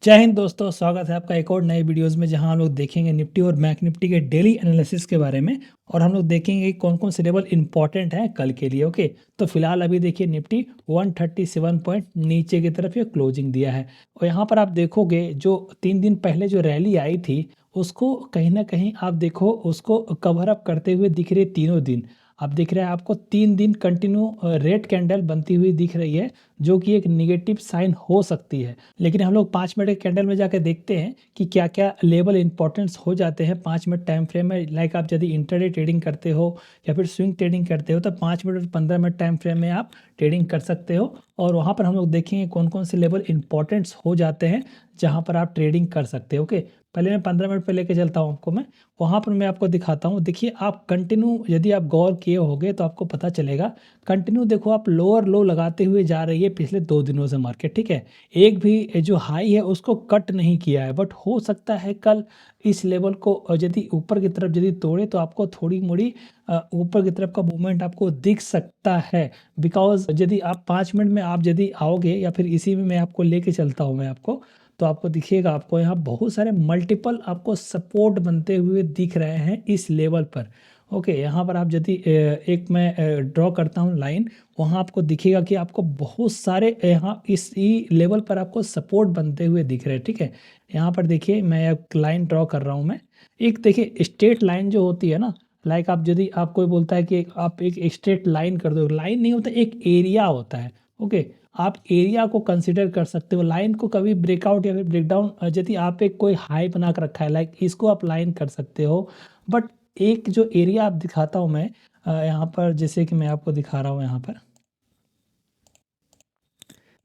जय हिंद दोस्तों, स्वागत है आपका एक और नए वीडियोस में जहां हम लोग देखेंगे निफ्टी और बैंक निफ्टी के डेली एनालिसिस के बारे में। और हम लोग देखेंगे कौन कौन से लेवल इंपॉर्टेंट है कल के लिए। ओके, तो फिलहाल अभी देखिए निफ्टी 137 पॉइंट नीचे की तरफ ये क्लोजिंग दिया है। और यहाँ पर आप देखोगे जो 3 दिन पहले जो रैली आई थी उसको कहीं ना कहीं आप देखो उसको कवर अप करते हुए दिख रही है। तीनों दिन आप दिख रहा है आपको 3 दिन कंटिन्यू रेड कैंडल बनती हुई दिख रही है, जो कि एक निगेटिव साइन हो सकती है। लेकिन हम लोग 5 मिनट के कैंडल में जाकर देखते हैं कि क्या क्या लेवल इंपॉर्टेंस हो जाते हैं 5 मिनट टाइम फ्रेम में। लाइक आप यदि इंटरडे ट्रेडिंग करते हो या फिर स्विंग ट्रेडिंग करते हो तो 5 मिनट और 15 मिनट टाइम फ्रेम में आप ट्रेडिंग कर सकते हो। और वहाँ पर हम लोग देखेंगे कौन कौन से लेवल इंपॉर्टेंस हो जाते हैं जहाँ पर आप ट्रेडिंग कर सकते हो। ओके, पहले मैं 15 मिनट पे लेके चलता हूँ आपको। मैं वहाँ पर मैं आपको दिखाता हूँ। देखिए आप कंटिन्यू यदि आप गौर किए होगे तो आपको पता चलेगा कंटिन्यू देखो आप लोअर लो लगाते हुए जा रही है पिछले 2 दिनों से मार्केट। ठीक है, एक भी जो हाई है उसको कट नहीं किया है, बट हो सकता है कल इस लेवल को यदि ऊपर की तरफ यदि तोड़े तो आपको थोड़ी मोड़ी ऊपर की तरफ का मूवमेंट आपको दिख सकता है। बिकॉज यदि आप 5 मिनट में आप यदि आओगे या फिर इसी में मैं आपको लेके चलता हूँ मैं आपको, तो आपको दिखेगा आपको यहाँ बहुत सारे मल्टीपल आपको सपोर्ट बनते हुए दिख रहे हैं इस लेवल पर। ओके, यहाँ पर आप यदि एक मैं ड्रॉ करता हूँ लाइन, वहाँ आपको दिखेगा कि आपको बहुत सारे यहाँ इसी लेवल पर आपको सपोर्ट बनते हुए दिख रहे हैं। ठीक है, यहाँ पर देखिए मैं एक लाइन ड्रॉ कर रहा हूँ। मैं एक देखिए स्ट्रेट लाइन जो होती है ना, लाइक आप यदि आप कोई बोलता है कि आप एक स्ट्रेट लाइन कर दो, लाइन नहीं होता, एक एरिया होता है। ओके, आप एरिया को कंसिडर कर सकते हो, लाइन को कभी ब्रेकआउट या फिर ब्रेकडाउन यदि आप एक कोई हाई बना कर रखा है लाइक इसको आप लाइन कर सकते हो। बट एक जो एरिया आप दिखाता हूँ मैं यहाँ पर, जैसे कि मैं आपको दिखा रहा हूँ यहाँ पर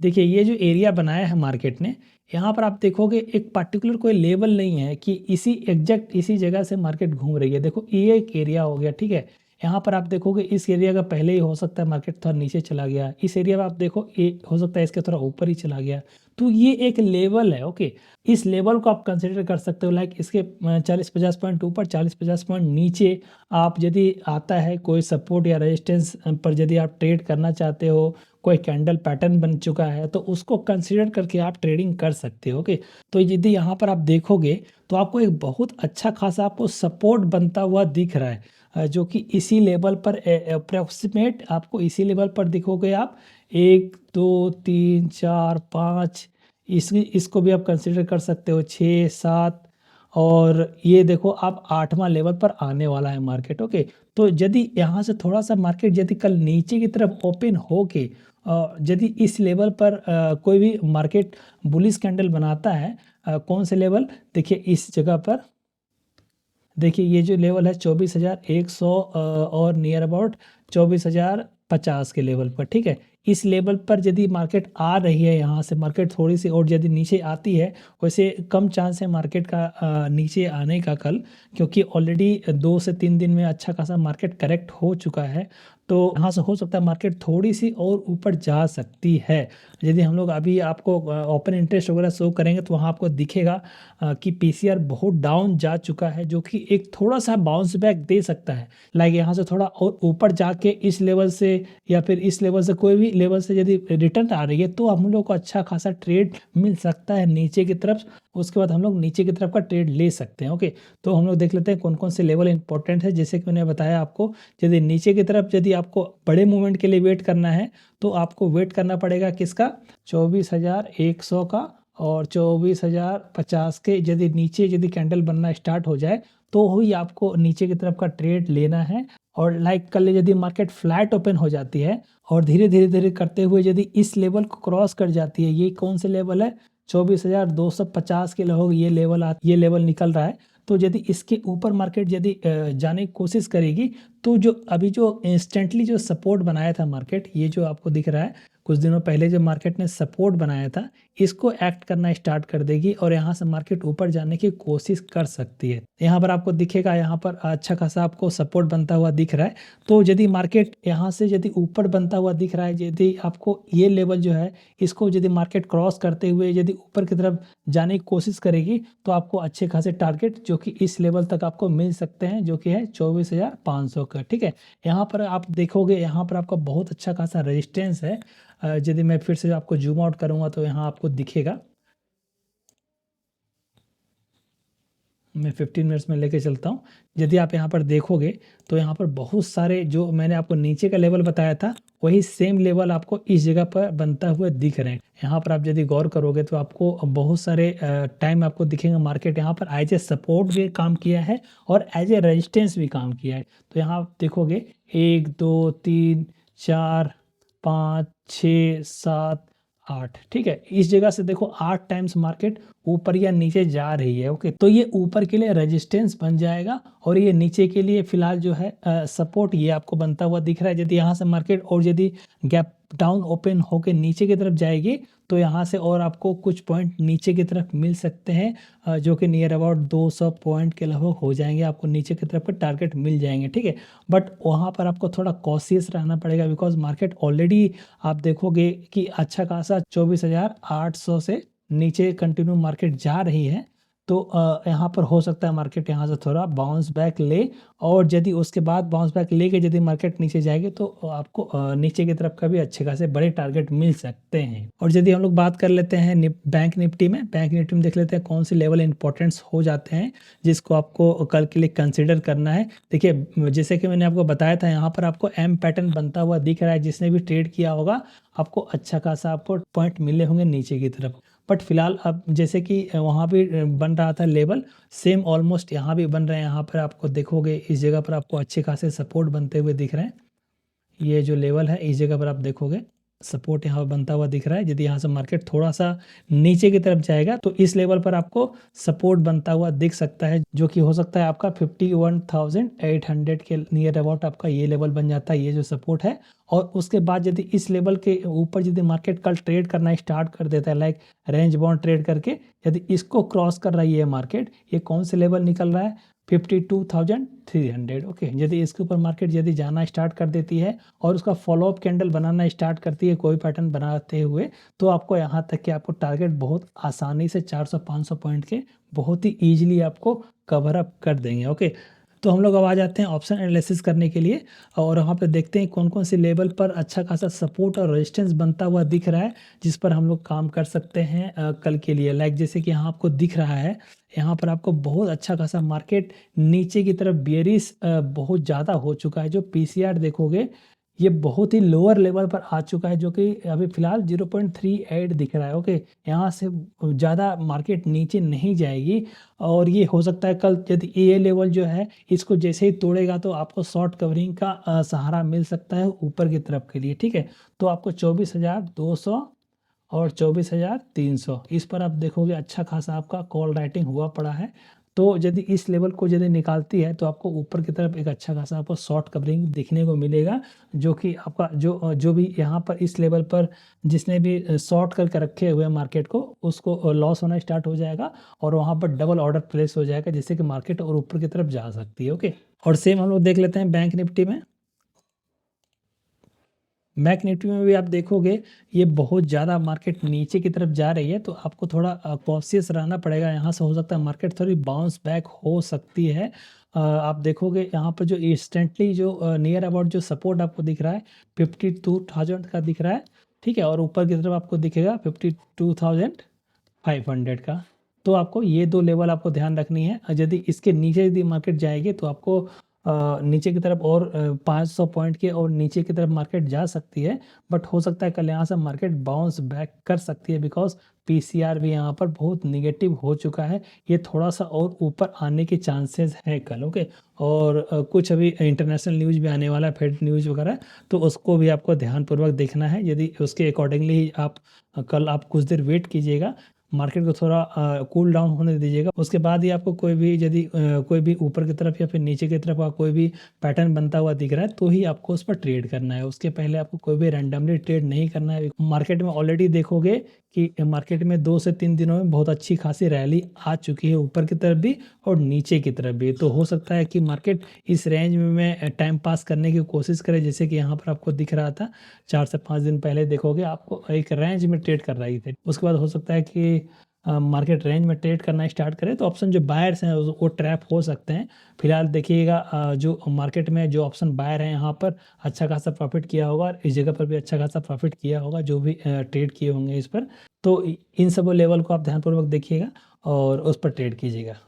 देखिए ये जो एरिया बनाया है मार्केट ने, यहाँ पर आप देखोगे एक पर्टिकुलर कोई लेवल नहीं है कि इसी एग्जैक्ट इसी जगह से मार्केट घूम रही है। देखो ये एक एरिया हो गया। ठीक है, यहाँ पर आप देखोगे इस एरिया का पहले ही हो सकता है मार्केट थोड़ा नीचे चला गया, इस एरिया में आप देखो ये हो सकता है इसके थोड़ा ऊपर ही चला गया। तो ये एक लेवल है। ओके, इस लेवल को आप कंसिडर कर सकते हो लाइक इसके 40-50 पॉइंट ऊपर 40-50 पॉइंट नीचे आप यदि आता है कोई सपोर्ट या रेजिस्टेंस पर यदि आप ट्रेड करना चाहते हो, कोई कैंडल पैटर्न बन चुका है तो उसको कंसीडर करके आप ट्रेडिंग कर सकते हो। ओके, तो यदि यहाँ पर आप देखोगे तो आपको एक बहुत अच्छा खासा आपको सपोर्ट बनता हुआ दिख रहा है, जो कि इसी लेवल पर अप्रोक्सीमेट आपको इसी लेवल पर दिखोगे आप 1 2 3 4 5, इसको भी आप कंसिडर कर सकते हो 6 7। और ये देखो आप 8वां लेवल पर आने वाला है मार्केट। ओके, तो यदि यहाँ से थोड़ा सा मार्केट यदि कल नीचे की तरफ ओपन हो के यदि इस लेवल पर कोई भी मार्केट बुलिश कैंडल बनाता है, कौन से लेवल देखिए इस जगह पर, देखिए ये जो लेवल है 24,100 और नियर अबाउट 24,050 के लेवल पर। ठीक है, इस लेवल पर यदि मार्केट आ रही है, यहाँ से मार्केट थोड़ी सी और यदि नीचे आती है, वैसे कम चांस है मार्केट का नीचे आने का कल, क्योंकि ऑलरेडी 2 से 3 दिन में अच्छा खासा मार्केट करेक्ट हो चुका है। तो यहाँ से हो सकता है मार्केट थोड़ी सी और ऊपर जा सकती है। यदि हम लोग अभी आपको ओपन इंटरेस्ट वगैरह शो करेंगे तो वहाँ आपको दिखेगा कि पीसीआर बहुत डाउन जा चुका है, जो कि एक थोड़ा सा बाउंस बैक दे सकता है। लाइक यहाँ से थोड़ा और ऊपर जाके इस लेवल से या फिर इस लेवल से कोई भी लेवल से यदि रिटर्न आ रही है तो हम लोग को अच्छा खासा ट्रेड मिल सकता है नीचे की तरफ। उसके बाद हम लोग नीचे की तरफ का ट्रेड ले सकते हैं। ओके, तो हम लोग देख लेते हैं कौन कौन से लेवल इंपॉर्टेंट है। जैसे कि मैंने बताया आपको, यदि नीचे की तरफ यदि आपको बड़े मूवमेंट के लिए वेट करना है तो आपको वेट करना पड़ेगा किसका, 24,100 का। और 24,050 के यदि नीचे यदि कैंडल बनना स्टार्ट हो जाए तो ही आपको नीचे की तरफ का ट्रेड लेना है। और लाइक कल यदि मार्केट फ्लैट ओपन हो जाती है और धीरे धीरे धीरे करते हुए यदि इस लेवल को क्रॉस कर जाती है, ये कौन से लेवल है 24,250 के लोग ये लेवल निकल रहा है, तो यदि इसके ऊपर मार्केट यदि जाने की कोशिश करेगी तो जो अभी जो इंस्टेंटली जो सपोर्ट बनाया था मार्केट, ये जो आपको दिख रहा है कुछ दिनों पहले जो मार्केट ने सपोर्ट बनाया था, इसको एक्ट करना स्टार्ट कर देगी और यहाँ से मार्केट ऊपर जाने की कोशिश कर सकती है। यहाँ पर आपको दिखेगा, यहाँ पर अच्छा खासा आपको सपोर्ट बनता हुआ दिख रहा है। तो यदि मार्केट यहाँ से यदि ऊपर बनता हुआ दिख रहा है, यदि आपको ये लेवल जो है इसको यदि मार्केट क्रॉस करते हुए यदि ऊपर की तरफ जाने की कोशिश करेगी तो आपको अच्छे खासे टारगेट जो कि इस लेवल तक आपको मिल सकते हैं, जो कि है 24,500 का। ठीक है, यहाँ पर आप देखोगे यहाँ पर आपका बहुत अच्छा खासा रेजिस्टेंस है। यदि मैं फिर से आपको जूम आउट करूँगा तो यहाँ आपको दिखेगा मैं 15 मिनट्स में लेके चलता हूँ। यदि आप यहाँ पर देखोगे तो यहाँ पर बहुत सारे जो मैंने आपको नीचे का लेवल बताया था, वही सेम लेवल आपको इस जगह पर बनता हुआ दिख रहे हैं। यहाँ पर आप यदि गौर करोगे तो आपको बहुत सारे टाइम आपको दिखेगा मार्केट यहाँ पर एज ए सपोर्ट भी काम किया है और एज ए रेजिस्टेंस भी काम किया है। तो यहाँ आप देखोगे 1 2 3 4 5 6 7 8, ठीक है। इस जगह से देखो 8 टाइम्स मार्केट ऊपर या नीचे जा रही है। ओके, तो ये ऊपर के लिए रेजिस्टेंस बन जाएगा और ये नीचे के लिए फिलहाल जो है सपोर्ट ये आपको बनता हुआ दिख रहा है। यदि यहाँ से मार्केट और यदि गैप डाउन ओपन होके नीचे की तरफ जाएगी तो यहाँ से और आपको कुछ पॉइंट नीचे की तरफ मिल सकते हैं, जो कि नियर अबाउट 200 पॉइंट के लगभग हो जाएंगे, आपको नीचे की तरफ के टारगेट मिल जाएंगे, ठीक है। बट वहाँ पर आपको थोड़ा कॉशियस रहना पड़ेगा, बिकॉज मार्केट ऑलरेडी आप देखोगे कि अच्छा खासा 24,800 से नीचे कंटिन्यू मार्केट जा रही है। तो यहाँ पर हो सकता है मार्केट यहाँ से थोड़ा बाउंस बैक ले, और यदि उसके बाद बाउंस बैक लेके यदि मार्केट नीचे जाएगी तो आपको नीचे की तरफ का भी अच्छे खासे बड़े टारगेट मिल सकते हैं। और यदि हम लोग बात कर लेते हैं बैंक निफ्टी में देख लेते हैं कौन से लेवल इंपॉर्टेंस हो जाते हैं जिसको आपको कल के लिए कंसिडर करना है। देखिए, जैसे कि मैंने आपको बताया था, यहाँ पर आपको एम पैटर्न बनता हुआ दिख रहा है। जिसने भी ट्रेड किया होगा आपको अच्छा खासा आपको पॉइंट मिले होंगे नीचे की तरफ। बट फिलहाल अब जैसे कि वहाँ भी बन रहा था लेवल, सेम ऑलमोस्ट यहाँ भी बन रहे हैं। यहाँ पर आपको देखोगे इस जगह पर आपको अच्छे खासे सपोर्ट बनते हुए दिख रहे हैं। ये जो लेवल है इस जगह पर आप देखोगे सपोर्ट यहाँ पर बनता हुआ दिख रहा है। यदि यहाँ से मार्केट थोड़ा सा नीचे की तरफ जाएगा तो इस लेवल पर आपको सपोर्ट बनता हुआ दिख सकता है, जो कि हो सकता है आपका 51,800 के नियर अबाउट आपका ये लेवल बन जाता है, ये जो सपोर्ट है। और उसके बाद यदि इस लेवल के ऊपर यदि मार्केट कल ट्रेड करना स्टार्ट कर देता है, लाइक रेंज बाउंड ट्रेड करके, यदि इसको क्रॉस कर रही है मार्केट, ये कौन से लेवल निकल रहा है 52,300। ओके, यदि इसके ऊपर मार्केट यदि जाना स्टार्ट कर देती है और उसका फॉलोअप कैंडल बनाना स्टार्ट करती है कोई पैटर्न बनाते हुए, तो आपको यहाँ तक कि आपको टारगेट बहुत आसानी से 400-500 पॉइंट के बहुत ही ईजिली आपको कवर अप कर देंगे। ओके, तो हम लोग अब आ जाते हैं ऑप्शन एनालिसिस करने के लिए, और वहाँ पे देखते हैं कौन कौन से लेवल पर अच्छा खासा सपोर्ट और रेजिस्टेंस बनता हुआ दिख रहा है जिस पर हम लोग काम कर सकते हैं कल के लिए। लाइक जैसे कि यहाँ आपको दिख रहा है, यहाँ पर आपको बहुत अच्छा खासा मार्केट नीचे की तरफ बेयरिश बहुत ज़्यादा हो चुका है। जो पीसीआर देखोगे ये बहुत ही लोअर लेवल पर आ चुका है, जो कि अभी फिलहाल 0.38 दिख रहा है। ओके, यहाँ से ज़्यादा मार्केट नीचे नहीं जाएगी, और ये हो सकता है कल यदि ये लेवल जो है इसको जैसे ही तोड़ेगा तो आपको शॉर्ट कवरिंग का सहारा मिल सकता है ऊपर की तरफ के लिए, ठीक है। तो आपको 24,200 और 24,300 इस पर आप देखोगे अच्छा खासा आपका कॉल राइटिंग हुआ पड़ा है। तो यदि इस लेवल को यदि निकालती है तो आपको ऊपर की तरफ एक अच्छा खासा आपको शॉर्ट कवरिंग दिखने को मिलेगा, जो कि आपका जो भी यहाँ पर इस लेवल पर जिसने भी शॉर्ट करके रखे हुए मार्केट को, उसको लॉस होना स्टार्ट हो जाएगा और वहाँ पर डबल ऑर्डर प्लेस हो जाएगा, जिससे कि मार्केट और ऊपर की तरफ जा सकती है। ओके, और सेम हम लोग देख लेते हैं बैंक निफ्टी में। बैंक निफ्टी में भी आप देखोगे ये बहुत ज़्यादा मार्केट नीचे की तरफ जा रही है, तो आपको थोड़ा कॉशियस रहना पड़ेगा। यहाँ से हो सकता है मार्केट थोड़ी बाउंस बैक हो सकती है। आप देखोगे यहाँ पर जो इंस्टेंटली जो नियर अबाउट जो सपोर्ट आपको दिख रहा है 52,000 का दिख रहा है, ठीक है, और ऊपर की तरफ आपको दिखेगा 52,500 का। तो आपको ये दो लेवल आपको ध्यान रखनी है। यदि इसके नीचे यदि मार्केट जाएगी तो आपको नीचे की तरफ और 500 पॉइंट के और नीचे की तरफ मार्केट जा सकती है। बट हो सकता है कल यहाँ से मार्केट बाउंस बैक कर सकती है, बिकॉज पीसीआर भी यहाँ पर बहुत निगेटिव हो चुका है। ये थोड़ा सा और ऊपर आने के चांसेस है कल। ओके, और कुछ अभी इंटरनेशनल न्यूज़ भी आने वाला है, फेड न्यूज़ वगैरह, तो उसको भी आपको ध्यानपूर्वक देखना है। यदि उसके अकॉर्डिंगली आप कल आप कुछ देर वेट कीजिएगा, मार्केट को थोड़ा कूल डाउन होने दीजिएगा। उसके बाद ही आपको कोई भी यदि कोई भी ऊपर की तरफ या फिर नीचे की तरफ का कोई भी पैटर्न बनता हुआ दिख रहा है तो ही आपको उस पर ट्रेड करना है। उसके पहले आपको कोई भी रैंडमली ट्रेड नहीं करना है। मार्केट में ऑलरेडी देखोगे कि मार्केट में 2 से 3 दिनों में बहुत अच्छी खासी रैली आ चुकी है, ऊपर की तरफ भी और नीचे की तरफ भी। तो हो सकता है कि मार्केट इस रेंज में टाइम पास करने की कोशिश करे, जैसे कि यहाँ पर आपको दिख रहा था 4 से 5 दिन पहले देखोगे आपको एक रेंज में ट्रेड कर रही थी। उसके बाद हो सकता है कि मार्केट रेंज में ट्रेड करना स्टार्ट करे तो ऑप्शन जो बायर्स हैं वो ट्रैप हो सकते हैं। फिलहाल देखिएगा जो मार्केट में जो ऑप्शन बायर हैं यहाँ पर अच्छा खासा प्रॉफिट किया होगा, और इस जगह पर भी अच्छा खासा प्रॉफिट किया होगा जो भी ट्रेड किए होंगे इस पर। तो इन सब लेवल को आप ध्यानपूर्वक देखिएगा और उस पर ट्रेड कीजिएगा।